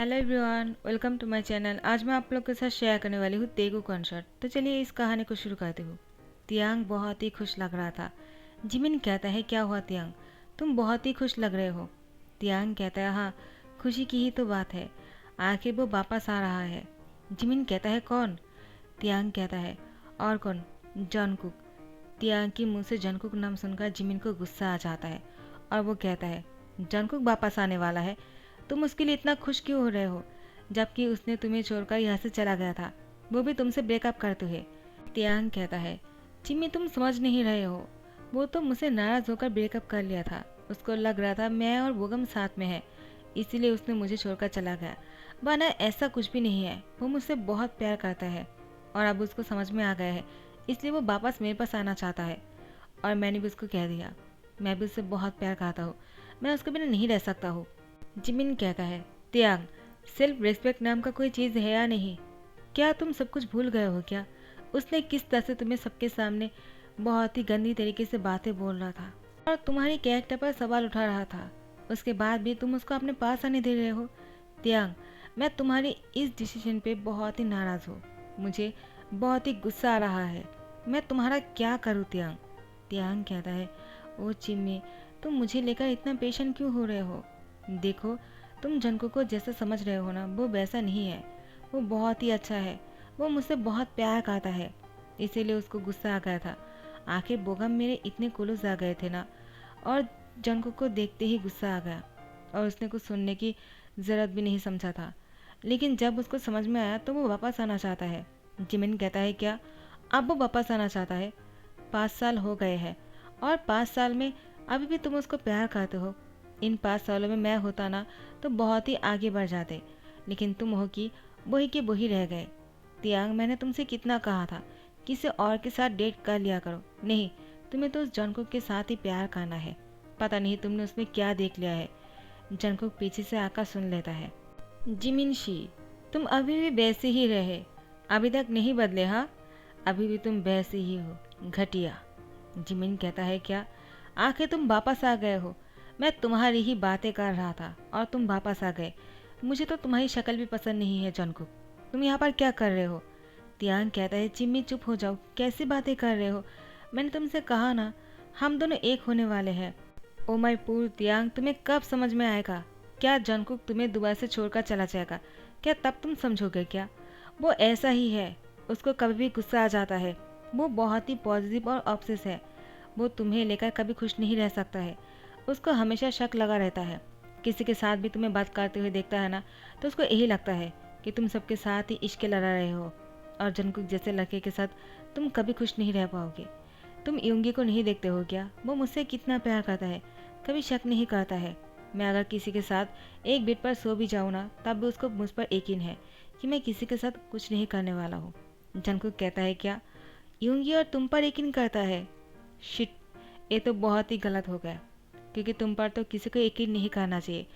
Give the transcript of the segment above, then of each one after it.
Hello everyone, welcome to my channel. आज मैं आप लोग के साथ शेयर करने वाली हूँ तेगू कॉन्सर्ट। तो चलिए इस कहानी को शुरू करती हूँ। तियांग बहुत ही खुश लग रहा था। जिमिन कहता है, क्या हुआ तियांग, तुम बहुत ही खुश लग रहे हो। तियांग कहता है, हाँ, खुशी की ही तो बात है, आखिर वो वापस आ रहा है। जिमिन कहता है, कौन? तियांग कहता है, और कौन, जॉनकुक। तियांग के मुंह से जॉनकुक नाम सुनकर जिमिन को गुस्सा आ जाता है और वो कहता है, जॉनकुक वापस आने वाला है? तुम उसके लिए इतना खुश क्यों हो रहे हो, जबकि उसने तुम्हें छोड़कर यहाँ से चला गया था, वो भी तुमसे ब्रेकअप करते हुए। तियांग कहता है, जिम्मी तुम समझ नहीं रहे हो, वो तो मुझसे नाराज होकर ब्रेकअप कर लिया था। उसको लग रहा था मैं और बोगम साथ में है, इसीलिए उसने मुझे छोड़कर चला गया, वरना ऐसा कुछ भी नहीं है। वो मुझसे बहुत प्यार करता है और अब उसको समझ में आ गया है, इसलिए वो वापस मेरे पास आना चाहता है। और मैंने भी उसको कह दिया, मैं भी उससे बहुत प्यार करता हूँ, मैं उसके बिना नहीं रह सकता हूँ। जिमिन कहता है, त्याग, सेल्फ रिस्पेक्ट नाम का कोई चीज़ है या नहीं? क्या तुम सब कुछ भूल गए हो क्या? उसने किस तरह से तुम्हें सबके सामने बहुत ही गंदी तरीके से बातें बोल रहा था और तुम्हारी कैरेक्टर पर सवाल उठा रहा था, उसके बाद भी तुम उसको अपने पास आने दे रहे हो। त्याग, मैं तुम्हारी इस डिसीजन पे बहुत ही नाराज़ हूँ, मुझे बहुत ही गुस्सा आ रहा है, मैं तुम्हारा क्या करूँ त्याग? त्याग कहता है, ओ चिम्मी, तुम मुझे लेकर इतना पेशेंट क्यों हो रहे हो? देखो, तुम जंको को जैसा समझ रहे हो ना, वो वैसा नहीं है। वो बहुत ही अच्छा है, वो मुझसे बहुत प्यार करता है, इसीलिए उसको गुस्सा आ गया था। आखिर बोगम मेरे इतने क्लोज आ गए थे ना, और जंको को देखते ही गुस्सा आ गया और उसने कुछ सुनने की ज़रूरत भी नहीं समझा था। लेकिन जब उसको समझ में आया तो वो वापस आना चाहता है। जिमिन कहता है, क्या अब वो वापस आना चाहता है? 5 साल हो गए हैं और 5 साल में अभी भी तुम उसको प्यार करते हो। इन 5 सालों में मैं होता ना तो बहुत ही आगे बढ़ जाते, लेकिन तुम हो कि वही रह गए। तियांग, मैंने तुमसे कितना कहा था, किसी और के साथ डेट कर लिया करो। नहीं, तुम्हें तो उस जंकुक के साथ ही प्यार करना है। पता नहीं तुमने उसमें क्या देख लिया है। जंकुक पीछे से आकर सुन लेता है, जिमिनशी, तुम अभी भी वैसे ही रहे, अभी तक नहीं बदले। हाँ, अभी भी तुम वैसे ही हो, घटिया। जिमिन कहता है, क्या आखिर तुम वापस आ गए हो? मैं तुम्हारी ही बातें कर रहा था और तुम वापस आ गए। मुझे तो तुम्हारी शक्ल भी पसंद नहीं है जॉनकुक, तुम यहाँ पर क्या कर रहे हो? तियांग कहता है, जिम्मी चुप हो जाओ, कैसी बातें कर रहे हो? मैंने तुमसे कहा ना, हम दोनों एक होने वाले हैं। ओ माय पूर तियांग, तुम्हें कब समझ में आएगा? क्या जॉनकुक तुम्हें दोबारा से छोड़कर चला जाएगा? क्या तब तुम समझोगे क्या? वो ऐसा ही है, उसको कभी भी गुस्सा आ जाता है। वो बहुत ही पॉजिटिव और ऑब्सेस है, वो तुम्हें लेकर कभी खुश नहीं रह सकता है। उसको हमेशा शक लगा रहता है। किसी के साथ भी तुम्हें बात करते हुए देखता है ना, तो उसको यही लगता है कि तुम सबके साथ ही इश्क लड़ा रहे हो, और जंकुक जैसे लड़के के साथ तुम कभी खुश नहीं रह पाओगे। तुम यूंगी को नहीं देखते हो क्या? वो मुझसे कितना प्यार करता है, कभी शक नहीं करता है। मैं अगर किसी के साथ एक बेड पर सो भी जाऊँ ना, तब भी उसको मुझ पर यकीन है कि मैं किसी के साथ कुछ नहीं करने वाला हूँ। जंकुक कहता है, क्या यूंगी और तुम पर यकीन करता है? शिट, ये तो बहुत ही गलत हो गया, क्योंकि तुम पर तो किसी को यकीन नहीं करना चाहिए।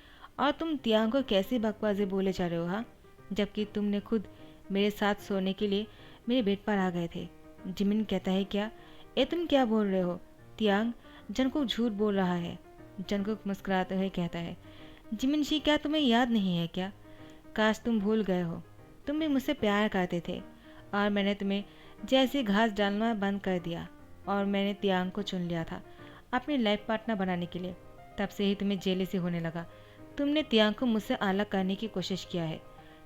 और तुम तियांग को कैसी बकवासें बोले जा रहे हो, हाँ, जबकि तुमने खुद मेरे साथ सोने के लिए मेरे बेड पर आ गए थे। जिमिन कहता है, क्या ये तुम क्या बोल रहे हो तियांग? जंकुक झूठ बोल रहा है। जंकुक मुस्कुराते हुए कहता है, जिमिन शी, क्या तुम्हें याद नहीं है क्या? काश तुम भूल गए हो, तुम भी मुझसे प्यार करते थे और मैंने तुम्हें जैसे घास डालना बंद कर दिया और मैंने तियांग को चुन लिया था अपनी लाइफ पार्टनर बनाने के लिए, तब से ही तुम्हें जेलसी होने लगा। तुमने तियांग को मुझसे अलग करने की कोशिश किया है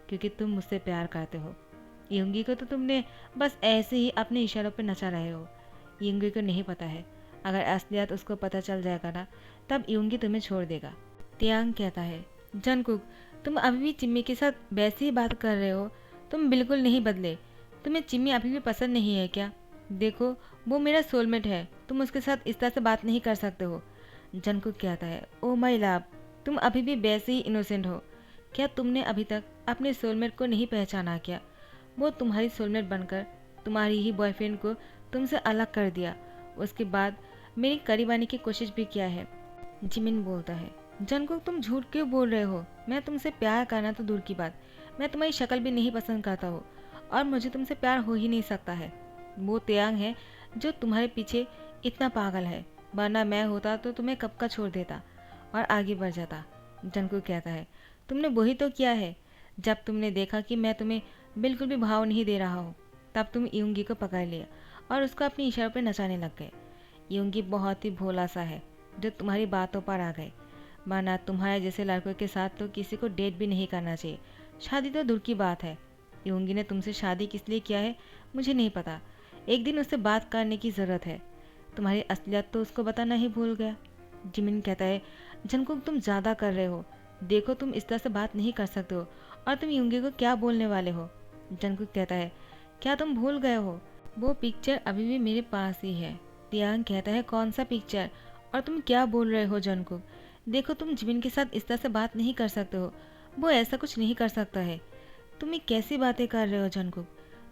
क्योंकि तुम मुझसे प्यार करते हो। यंगी को तो तुमने बस ऐसे ही अपने इशारों पर नचा रहे हो। यंगी को नहीं पता है, अगर असलियत उसको पता चल जाएगा ना, तब यंगी तुम्हें छोड़ देगा। तियांग कहता है, जंकुक, तुम अभी भी चिम्मी के साथ वैसे ही बात कर रहे हो, तुम बिल्कुल नहीं बदले। तुम्हें चिम्मी अभी भी पसंद नहीं है क्या? देखो, वो मेरा सोलमेट है, तुम उसके साथ इस तरह से बात नहीं कर सकते हो। जंकुक कहता है, ओ माय लव, तुम अभी भी वैसे ही इनोसेंट हो। क्या तुमने अभी तक अपने सोलमेट को नहीं पहचाना क्या? वो तुम्हारी सोलमेट बनकर तुम्हारी ही बॉयफ्रेंड को तुमसे अलग कर दिया, उसके बाद मेरी करीब आने की कोशिश भी किया है। जिमिन बोलता है, जंकुक तुम झूठ क्यों बोल रहे हो? मैं तुमसे प्यार करना तो दूर की बात, मैं तुम्हारी शक्ल भी नहीं पसंद करता हूँ और मुझे तुमसे प्यार हो ही नहीं सकता है। वो त्याग है जो तुम्हारे पीछे इतना पागल है, वरना मैं होता तो तुम्हें कब का छोड़ देता और आगे बढ़ जाता। जंकुक कहता है, तुमने वही तो किया है, जब तुमने देखा कि मैं तुम्हें बिल्कुल भी भाव नहीं दे रहा हूँ, तब तुम यूंगी को पकड़ लिया और उसको अपनी इशारों पर नचाने लग गए। यूंगी बहुत ही भोला सा है जो तुम्हारी बातों पर आ गए, माना तुम्हारे जैसे लड़कों के साथ तो किसी को डेट भी नहीं करना चाहिए, शादी तो दूर की बात है। यूंगी ने तुमसे शादी किस लिए किया है मुझे नहीं पता, एक दिन उससे बात करने की ज़रूरत है। तुम्हारी असलियत तो उसको बताना ही भूल गया। जिमिन कहता है, जंगकुक तुम ज़्यादा कर रहे हो, देखो तुम इस तरह से बात नहीं कर सकते हो, और तुम यूंगी को क्या बोलने वाले हो। जंगकुक कहता है, क्या तुम भूल गए हो, वो पिक्चर अभी भी मेरे पास ही है। तियांग कहता है, कौन सा पिक्चर, और तुम क्या बोल रहे हो जंगकुक, देखो तुम जिमिन के साथ इस तरह से बात नहीं कर सकते हो, वो ऐसा कुछ नहीं कर सकता है। तुम ये कैसी बातें कर रहे हो जंगकुक,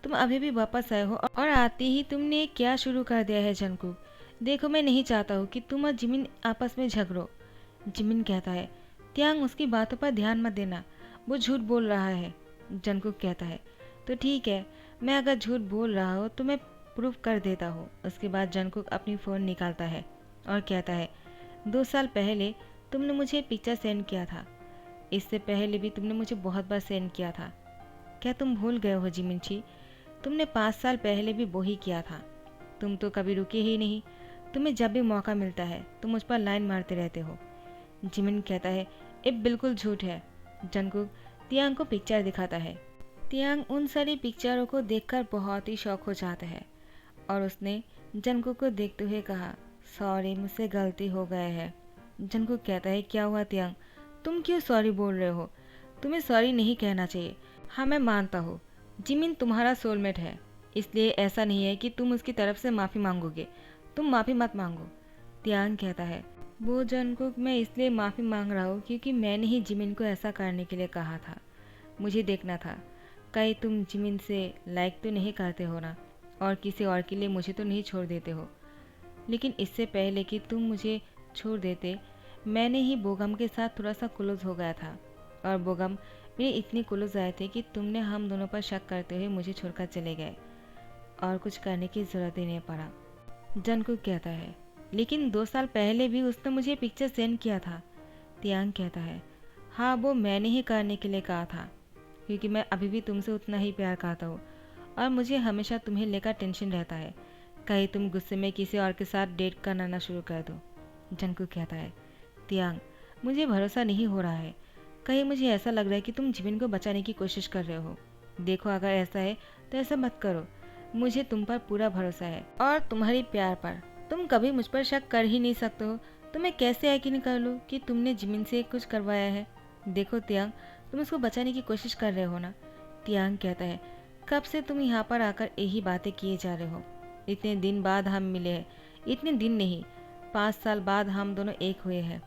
तुम अभी भी वापस आए हो और आते ही तुमने क्या शुरू कर दिया है जंगकुक। देखो मैं नहीं चाहता हूँ कि तुम और जिमिन आपस में झगड़ो। जिमिन कहता है, त्यांग उसकी बातों पर ध्यान मत देना, वो झूठ बोल रहा है। जंगकुक कहता है, तो ठीक है, मैं अगर झूठ बोल रहा हूँ तो मैं प्रूफ कर देता हूँ। उसके बाद जंगकुक अपनी फ़ोन निकालता है और कहता है, 2 साल पहले तुमने मुझे पिक्चर सेंड किया था, इससे पहले भी तुमने मुझे बहुत बार सेंड किया था। क्या तुम भूल गए हो जिमिनची, तुमने 5 साल पहले भी वही किया था। तुम तो कभी रुके ही नहीं, तुम्हें जब भी मौका मिलता है तुम मुझ पर लाइन मारते रहते हो। जिमिन कहता है, ये बिल्कुल झूठ है। जंगकुक तियांग को पिक्चर दिखाता है। तियांग उन सारी पिक्चरों को देखकर बहुत ही शौक हो जाता है और उसने जंगकुक को देखते हुए कहा, सॉरी मुझसे गलती हो गया है। जंगकुक कहता है, क्या हुआ तियांग, तुम क्यों सॉरी बोल रहे हो, तुम्हें सॉरी नहीं कहना चाहिए। हाँ मैं मानता हूँ जिमिन तुम्हारा सोलमेट है, इसलिए ऐसा नहीं है कि तुम उसकी तरफ से माफ़ी मांगोगे, तुम माफ़ी मत मांगो। तियांग कहता है, वो जंगकुक मैं इसलिए माफ़ी मांग रहा हूँ क्योंकि मैंने ही जिमिन को ऐसा करने के लिए कहा था। मुझे देखना था कहीं तुम जिमिन से लाइक तो नहीं करते हो ना, और किसी और के लिए मुझे तो नहीं छोड़ देते हो। लेकिन इससे पहले कि तुम मुझे छोड़ देते, मैंने ही बोगम के साथ थोड़ा सा क्लोज हो गया था, और बोगम मेरे इतने क्लोज आए थे कि तुमने हम दोनों पर शक करते हुए मुझे छोड़कर चले गए और कुछ करने की ज़रूरत ही नहीं पड़ा। जंगकुक कहता है, लेकिन 2 साल पहले भी उसने मुझे पिक्चर सेंड किया था। तियांग कहता है, हाँ वो मैंने ही करने के लिए कहा था क्योंकि मैं अभी भी तुमसे उतना ही प्यार करता हूँ और मुझे हमेशा तुम्हें लेकर टेंशन रहता है, कहीं तुम गुस्से में किसी और के साथ डेट करना ना शुरू कर दो। जंगकुक कहता है, तियांग मुझे भरोसा नहीं हो रहा है, कहीं मुझे ऐसा लग रहा है कि तुम जिमिन को बचाने की कोशिश कर रहे हो। देखो अगर ऐसा है तो ऐसा मत करो, मुझे तुम पर पूरा भरोसा है और तुम्हारी प्यार पर, तुम कभी मुझ पर शक कर ही नहीं सकते हो, तो मैं कैसे यकीन कर लूँ कि तुमने जिमिन से कुछ करवाया है। देखो तियांग तुम उसको बचाने की कोशिश कर रहे हो ना। तियांग कहता है, कब से तुम यहाँ पर आकर यही बातें किए जा रहे हो, इतने दिन बाद हम मिले हैं, इतने दिन नहीं 5 साल बाद हम दोनों एक हुए हैं।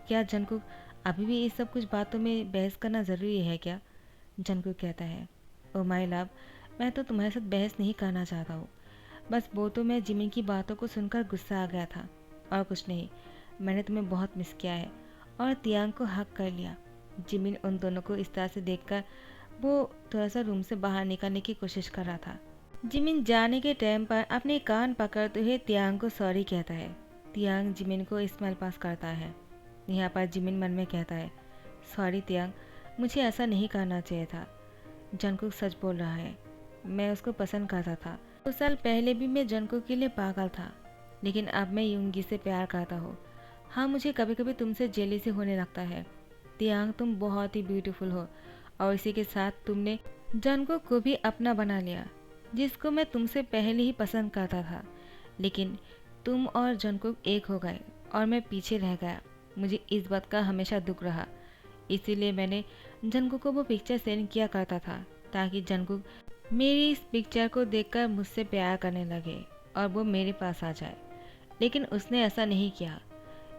क्या जंगकुक अभी भी इस सब कुछ बातों में बहस करना ज़रूरी है क्या। जंगकुक कहता है, ओ माय लव, मैं तो तुम्हारे साथ बहस नहीं करना चाहता हूँ, बस वो तो मैं जिमिन की बातों को सुनकर गुस्सा आ गया था और कुछ नहीं। मैंने तुम्हें बहुत मिस किया है। और तियांग को हक कर लिया। जिमिन उन दोनों को इस तरह से देखकर वो थोड़ा सा रूम से बाहर निकलने की कोशिश कर रहा था। जिमिन जाने के टाइम पर अपने कान पकड़ते हुए तियांग को सॉरी कहता है। तियांग जिमिन को स्माइल पास करता है। यहाँ पर जिमिन मन में कहता है, सॉरी तियांग, मुझे ऐसा नहीं करना चाहिए था। जंगकुक सच बोल रहा है, मैं उसको पसंद करता था। 2 साल पहले भी मैं जंगकुक के लिए पागल था, लेकिन अब मैं यूंगी से प्यार करता हूँ। हाँ मुझे कभी कभी तुमसे जेलसी होने लगता है। तियांग तुम बहुत ही ब्यूटीफुल हो, और इसी के साथ तुमने जंगकुक को भी अपना बना लिया, जिसको मैं तुमसे पहले ही पसंद करता था। लेकिन तुम और जंगकुक एक हो गए और मैं पीछे रह गया। मुझे इस बात का हमेशा दुख रहा, इसीलिए मैंने जंगकुक को वो पिक्चर सेंड किया करता था ताकि जंगकुक मेरी इस पिक्चर को देखकर मुझसे प्यार करने लगे और वो मेरे पास आ जाए। लेकिन उसने ऐसा नहीं किया,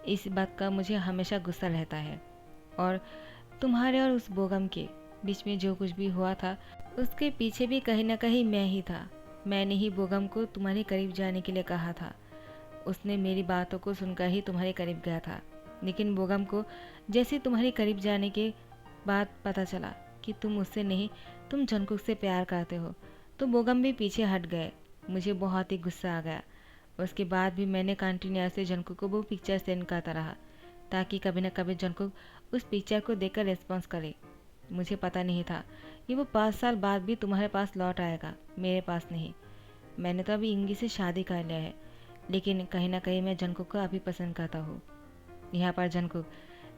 इस बात का मुझे हमेशा गुस्सा रहता है। और तुम्हारे और उस बोगम के बीच में जो कुछ भी हुआ था उसके पीछे भी कहीं ना कहीं मैं ही था। मैंने ही बोगम को तुम्हारे करीब जाने के लिए कहा था, उसने मेरी बातों को सुनकर ही तुम्हारे करीब गया था। लेकिन बोगम को जैसे तुम्हारे करीब जाने के बाद पता चला कि तुम उससे नहीं, तुम जंगकुक से प्यार करते हो, तो बोगम भी पीछे हट गए। मुझे बहुत ही गुस्सा आ गया। उसके बाद भी मैंने कंटिन्यूसली जंगकुक को वो पिक्चर सेंड करता रहा ताकि कभी न कभी जंगकुक उस पिक्चर को देखकर रिस्पॉन्स करे। मुझे पता नहीं था कि वो 5 साल बाद भी तुम्हारे पास लौट आएगा, मेरे पास नहीं। मैंने तो अभी इंगी से शादी कर लिया है, लेकिन कहीं ना कहीं मैं जंगकुक को अभी पसंद करता हूँ। यहाँ पर जंगकुक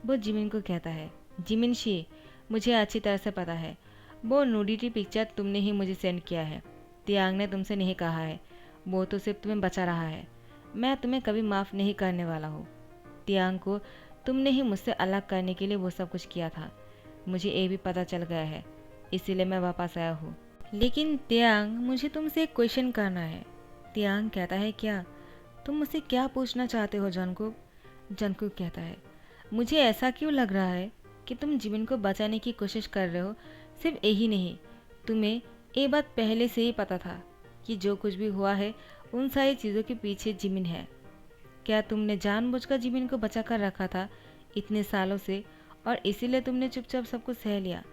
वो जिमिन को कहता है, जिमिन शी, मुझे अच्छी तरह से पता है, वो नूडिटी पिक्चर तुमने ही मुझे सेंड किया है। तियांग ने तुमसे नहीं कहा है, वो तो सिर्फ तुम्हें बचा रहा है। मैं तुम्हें कभी माफ़ नहीं करने वाला हूँ। तियांग को तुमने ही मुझसे अलग करने के लिए वो सब कुछ किया था, मुझे ये भी पता चल गया है, इसीलिए मैं वापस आया हूँ। लेकिन तियांग, मुझे तुमसे एक क्वेश्चन करना है। तियांग कहता है, क्या? तुम मुझसे क्या पूछना चाहते हो जंगकुक? जंगकुक कहता है, मुझे ऐसा क्यों लग रहा है कि तुम जिमिन को बचाने की कोशिश कर रहे हो। सिर्फ यही नहीं, तुम्हें ये बात पहले से ही पता था कि जो कुछ भी हुआ है उन सारी चीज़ों के पीछे जिमिन है। क्या तुमने जानबूझकर जिमिन को बचा कर रखा था इतने सालों से, और इसीलिए तुमने चुपचाप सब कुछ सह लिया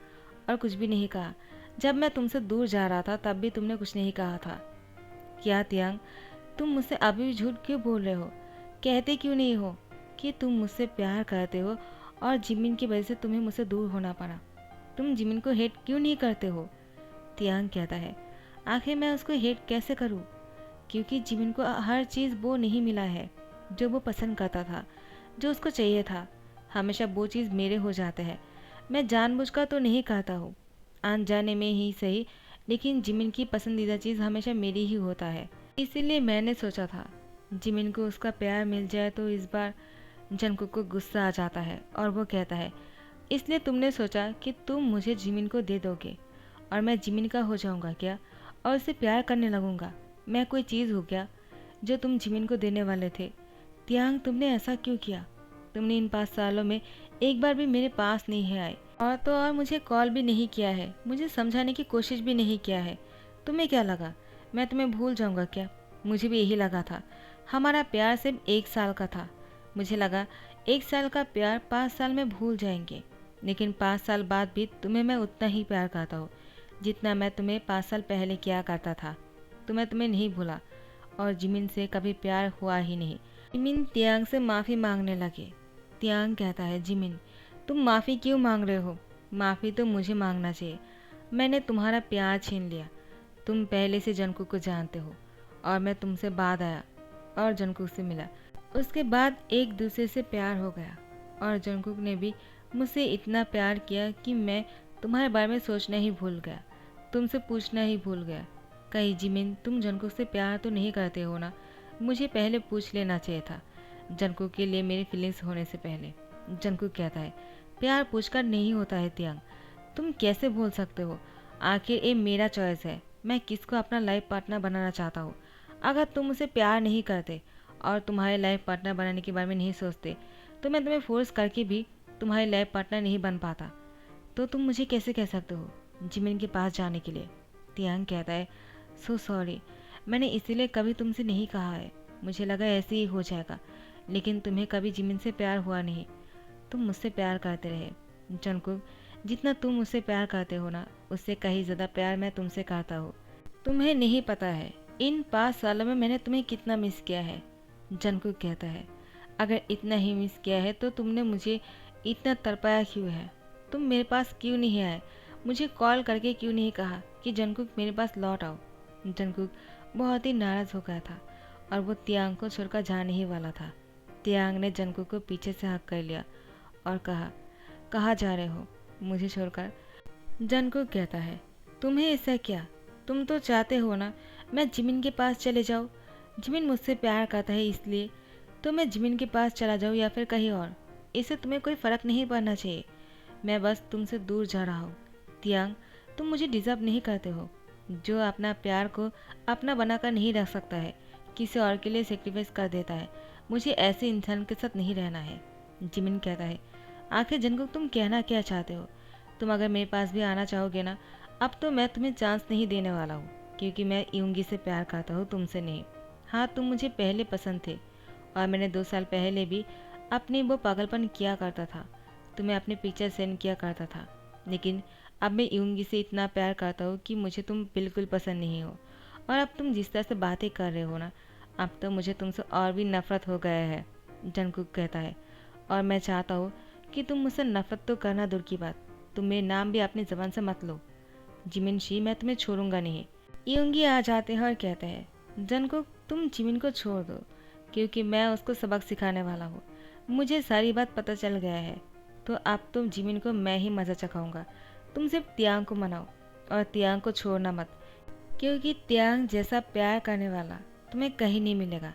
और कुछ भी नहीं कहा? जब मैं तुमसे दूर जा रहा था तब भी तुमने कुछ नहीं कहा था। क्या तियांग, तुम मुझसे अभी भी झूठ क्यों बोल रहे हो? कहते क्यों नहीं हो कि तुम मुझसे प्यार करते हो और जिमिन की वजह से तुम्हें मुझसे दूर होना पड़ा? तुम जिमिन को हेट क्यों नहीं करते हो? तियांग कहता है, आखिर मैं उसको हेट कैसे करूं? क्योंकि जिमिन को हर चीज़ वो नहीं मिला है जो वो पसंद करता था, जो उसको चाहिए था। हमेशा वो चीज़ मेरे हो जाते हैं। मैं जानबूझकर तो नहीं करता हूँ, अनजाने में ही सही, लेकिन जिमिन की पसंदीदा चीज़ हमेशा मेरी ही होता है। इसीलिए मैंने सोचा था जिमिन को उसका प्यार मिल जाए। तो इस बार जंगकुक को गुस्सा आ जाता है और वो कहता है, इसलिए तुमने सोचा कि तुम मुझे जिमिन को दे दोगे और मैं जिमिन का हो जाऊंगा क्या, और उससे प्यार करने लगूंगा? मैं कोई चीज़ हूँ क्या जो तुम जिमिन को देने वाले थे? तियांग, तुमने ऐसा क्यों किया? तुमने इन 5 सालों में एक बार भी मेरे पास नहीं है आए, और तो और मुझे कॉल भी नहीं किया है, मुझे समझाने की कोशिश भी नहीं किया है। तुम्हें क्या लगा मैं तुम्हें भूल जाऊंगा क्या? मुझे भी यही लगा था। हमारा प्यार सिर्फ 1 साल का था। मुझे लगा 1 साल का प्यार 5 साल में भूल जाएंगे, लेकिन 5 साल बाद भी तुम्हें मैं उतना ही प्यार करता हूँ जितना मैं तुम्हें 5 साल पहले किया करता था। तुम्हें नहीं भूला, और जिमिन से कभी प्यार हुआ ही नहीं। जिमिन तियांग से माफ़ी मांगने लगे। तियांग कहता है, जिमिन, तुम माफ़ी क्यों मांग रहे हो? माफ़ी तो मुझे मांगना चाहिए। मैंने तुम्हारा प्यार छीन लिया। तुम पहले से जंगकुक को जानते हो, और मैं तुमसे बाद आया और जंगकुक से मिला। उसके बाद एक दूसरे से प्यार हो गया, और जंगकुक ने भी मुझसे इतना प्यार किया कि मैं तुम्हारे बारे में सोचना ही भूल गया, तुमसे पूछना ही भूल गया। कहीं जिमिन, तुम जंगकुक से प्यार तो नहीं करते हो ना? मुझे पहले पूछ लेना चाहिए था, जंगकुक के लिए मेरी फीलिंग्स होने से पहले। जंगकुक कहता है, प्यार पूछकर नहीं होता है तियांग, तुम कैसे भूल सकते हो? आखिर ये मेरा चॉइस है, मैं किसको अपना लाइफ पार्टनर बनाना चाहता हूँ। अगर तुम मुझसे प्यार नहीं करते और तुम्हारे लाइफ पार्टनर बनाने के बारे में नहीं सोचते, तो मैं तुम्हें फोर्स करके भी तुम्हारे लाइफ पार्टनर नहीं बन पाता। तो तुम मुझे कैसे कह सकते हो जिमिन के पास जाने के लिए? तियांग कहता है, सो सॉरी, मैंने इसीलिए कभी तुमसे नहीं कहा है। मुझे लगा ऐसे ही हो जाएगा, लेकिन तुम्हें कभी जिमिन से प्यार हुआ नहीं। तुम मुझसे प्यार करते रहे जंगकुक, जितना तुम मुझसे प्यार करते हो ना, उससे कहीं ज़्यादा प्यार मैं तुमसे करता हूँ। तुम्हें नहीं पता है इन 5 सालों में मैंने तुम्हें कितना मिस किया है। जंगकुक कहता है, अगर इतना ही मिस किया है तो तुमने मुझे इतना तड़पाया क्यों है? तुम मेरे पास क्यों नहीं आए? मुझे कॉल करके क्यों नहीं कहा कि जंगकुक मेरे पास लौट आओ? जंगकुक बहुत ही नाराज़ हो गया था और वो तियांग को छोड़कर जाने ही वाला था। तियांग ने जंगकुक को पीछे से हक कर लिया और कहा, कहाँ जा रहे हो मुझे छोड़कर? जंगकुक कहता है, तुम्हें इससे क्या? तुम तो चाहते हो ना मैं जिमिन के पास चले जाऊँ। जिमिन मुझसे प्यार करता है, इसलिए तो मैं जिमिन के पास चला जाऊँ या फिर कहीं और, इससे तुम्हें कोई फ़र्क नहीं पड़ना चाहिए। मैं बस तुमसे दूर जा रहा हूँ। तियांग, तुम मुझे डिज़र्व नहीं करते हो। जो अपना प्यार को अपना बनाकर नहीं रख सकता है, किसी और के लिए सेक्रीफाइस कर देता है, मुझे ऐसे इंसान के साथ नहीं रहना है। जिमिन कहता है, आखिर जंगकुक तुम कहना क्या चाहते हो? तुम अगर मेरे पास भी आना चाहोगे ना, अब तो मैं तुम्हें चांस नहीं देने वाला हूँ, क्योंकि मैं यूंगी से प्यार करता हूँ, तुमसे नहीं। हाँ, तुम मुझे पहले पसंद थे, और मैंने 2 साल पहले भी अपनी वो पागलपन किया करता था, तुम्हें अपने पिक्चर सेंड किया करता था। लेकिन अब मैं यूंगी से इतना प्यार करता हूँ कि मुझे तुम बिल्कुल पसंद नहीं हो। और अब तुम जिस तरह से बातें कर रहे हो ना, अब तो मुझे तुमसे और भी नफरत हो गया है। जंगकुक कहता है, और मैं चाहता हूँ कि तुम मुझसे नफरत तो करना दूर की बात, तुम मेरे नाम भी अपनी ज़बान से मत लो। जिमिन शी, मैं तुम्हें छोड़ूंगा नहीं। यूंगी आ जाते हैं और कहते हैं, जंगकुक तुम जिमिन को छोड़ दो, क्योंकि मैं उसको सबक सिखाने वाला हूँ। मुझे सारी बात पता चल गया है। तो अब तुम जिमिन को मैं ही मज़ा चखाऊंगा। तुम सिर्फ तियांग को मनाओ और तियांग को छोड़ना मत, क्योंकि तियांग जैसा प्यार करने वाला तुम्हें कहीं नहीं मिलेगा।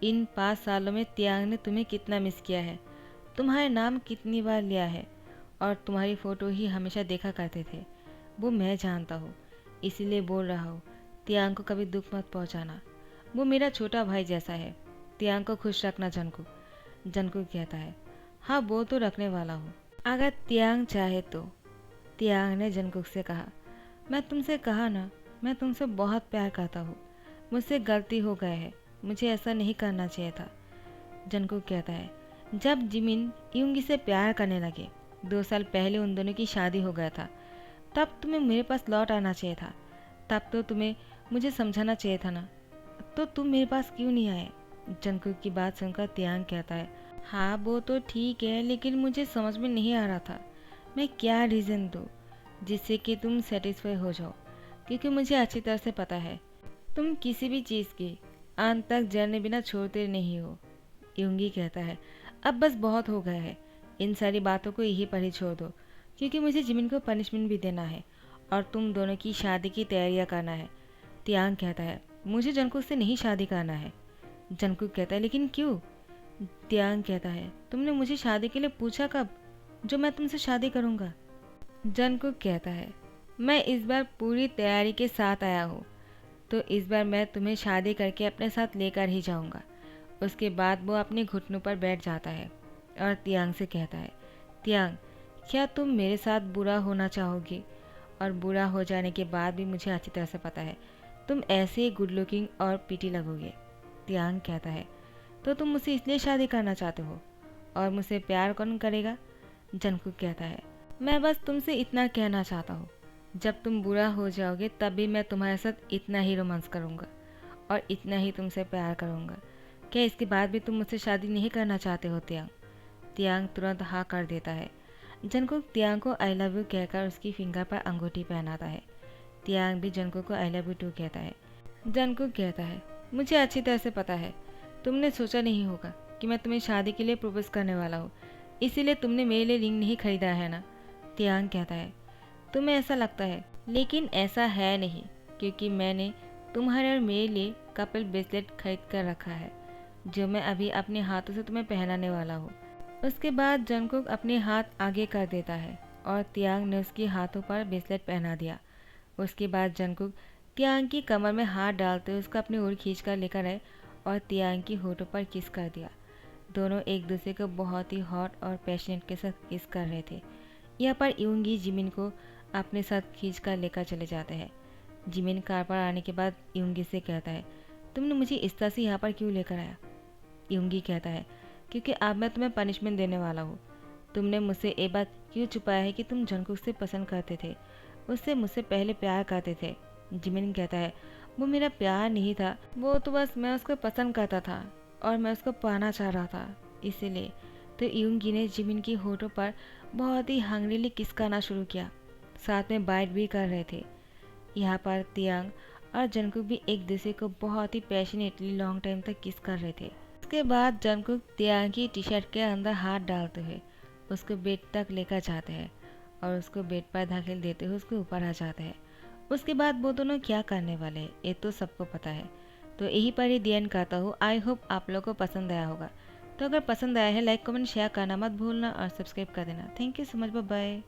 इन 5 सालों में तियांग ने तुम्हें कितना मिस किया है, तुम्हारे नाम कितनी बार लिया है और तुम्हारी फ़ोटो ही हमेशा देखा करते थे। वो मैं जानता हूँ, इसीलिए बोल रहा हूँ, तियांग को कभी दुख मत पहुँचाना। वो मेरा छोटा भाई जैसा है। तियांग को खुश रखना जंगकुक। जंगकुक कहता है, हाँ वो तो रखने वाला हूँ, अगर तियांग चाहे तो। तियांग ने जंगकुक से कहा, मैं तुमसे कहा ना, मैं तुमसे बहुत प्यार करता हूँ। मुझसे गलती हो गई है, मुझे ऐसा नहीं करना चाहिए था। जंगकुक कहता है, जब जिमिन यूंगी से प्यार करने लगे, 2 साल पहले उन दोनों की शादी हो गया था, तब तुम्हें मेरे पास लौट आना चाहिए था। तब तो तुम्हें मुझे समझाना चाहिए था ना। तो तुम मेरे पास क्यों नहीं आए? जंगकुक की बात सुनकर तियांग कहता है, हाँ वो तो ठीक है, लेकिन मुझे समझ में नहीं आ रहा था मैं क्या रीज़न दूँ जिससे कि तुम सेटिस्फाई हो जाओ, क्योंकि मुझे अच्छी तरह से पता है तुम किसी भी चीज़ की अंत तक जलने बिना छोड़ते नहीं हो। यूंगी कहता है, अब बस बहुत हो गया है, इन सारी बातों को यहीं पर ही छोड़ दो, क्योंकि मुझे जिमिन को पनिशमेंट भी देना है और तुम दोनों की शादी की तैयारियां करना है। तियांग कहता है, मुझे जंगकुक से नहीं शादी करना है। जंगकुक कहता है, लेकिन क्यों? तियांग कहता है, तुमने मुझे शादी के लिए पूछा कब, जो मैं तुमसे शादी करूँगा? जंगकुक कहता है, मैं इस बार पूरी तैयारी के साथ आया हूँ, तो इस बार मैं तुम्हें शादी करके अपने साथ लेकर ही जाऊँगा। उसके बाद वो अपने घुटनों पर बैठ जाता है और तियांग से कहता है, तियांग, क्या तुम मेरे साथ बुरा होना चाहोगी? और बुरा हो जाने के बाद भी मुझे अच्छी तरह से पता है तुम ऐसे ही गुड लुकिंग और पीटी लगोगे। तियांग कहता है, तो तुम मुझसे इसलिए शादी करना चाहते हो, और मुझसे प्यार कौन करेगा? जंगकुक कहता है, मैं बस तुमसे इतना कहना चाहता हूँ, जब तुम बुरा हो जाओगे तब भी मैं तुम्हारे साथ इतना ही रोमांस करूँगा और इतना ही तुमसे प्यार करूँगा। क्या इसके बाद भी तुम मुझसे शादी नहीं करना चाहते हो तियांग? तियांग तुरंत हाँ कर देता है। जंगकुक तियांग को आई लव यू कहकर उसकी फिंगर पर अंगूठी पहनाता है। तियांग भी जंगकुक को आई लव यू टू कहता है। जंगकुक कहता है, मुझे अच्छी तरह से पता है तुमने सोचा नहीं होगा कि मैं तुम्हें शादी के लिए प्रपोज करने वाला हूँ, इसीलिए तुमने मेरे लिए रिंग नहीं खरीदा है ना? तियांग कहता है, तुम्हें ऐसा लगता है, लेकिन ऐसा है नहीं, क्योंकि मैंने तुम्हारे और मेरे लिए कपल ब्रेसलेट खरीद कर रखा है, जो मैं अभी अपने हाथों से तुम्हें पहनाने वाला हूँ। उसके बाद जंगकुक अपने हाथ आगे कर देता है और तियांग ने उसके हाथों पर ब्रेसलेट पहना दिया। उसके बाद जंगकुक तियांग की कमर में हाथ डालते हुए उसको अपनी ओर खींच कर लेकर आए और तियांग की होठों पर किस कर दिया। दोनों एक दूसरे को बहुत ही हॉट और पैशनेट के साथ किस कर रहे थे। यहाँ पर यूंगी जिमिन को अपने साथ खींच कर लेकर चले जाते हैं। जिमिन कार पर आने के बाद यूंगी से कहता है, तुमने मुझे इस तरह से यहाँ पर क्यों लेकर आया? यूंगी कहता है, क्योंकि अब मैं तुम्हें पनिशमेंट देने वाला हूँ। तुमने मुझसे ये बात क्यों छुपाया है कि तुम जंगकुक से पसंद करते थे, उससे मुझसे पहले प्यार करते थे? जिमिन कहता है, वो मेरा प्यार नहीं था, वो तो बस मैं उसको पसंद करता था और मैं उसको पाना चाह रहा था, इसीलिए। तो यूंगी ने जिमिन की होठों पर बहुत ही हंगरीली किस करना शुरू किया, साथ में बाइट भी कर रहे थे। यहाँ पर तियांग और जंगकुक भी एक दूसरे को बहुत ही पैशनेटली लॉन्ग टाइम तक किस कर रहे थे। उसके बाद जंगकुक तियांग की टी शर्ट के अंदर हाथ डालते हुए उसको बेड तक लेकर जाते हैं और उसको बेड पर धकेल देते हुए उसके ऊपर आ जाते हैं। उसके बाद वो दोनों क्या करने वाले हैं ये तो सबको पता है। तो यही पर ही दी एंड करता हूँ। आई होप आप लोगों को पसंद आया होगा। तो अगर पसंद आया है लाइक कमेंट शेयर करना मत भूलना और सब्सक्राइब कर देना। Thank you so much, bye bye.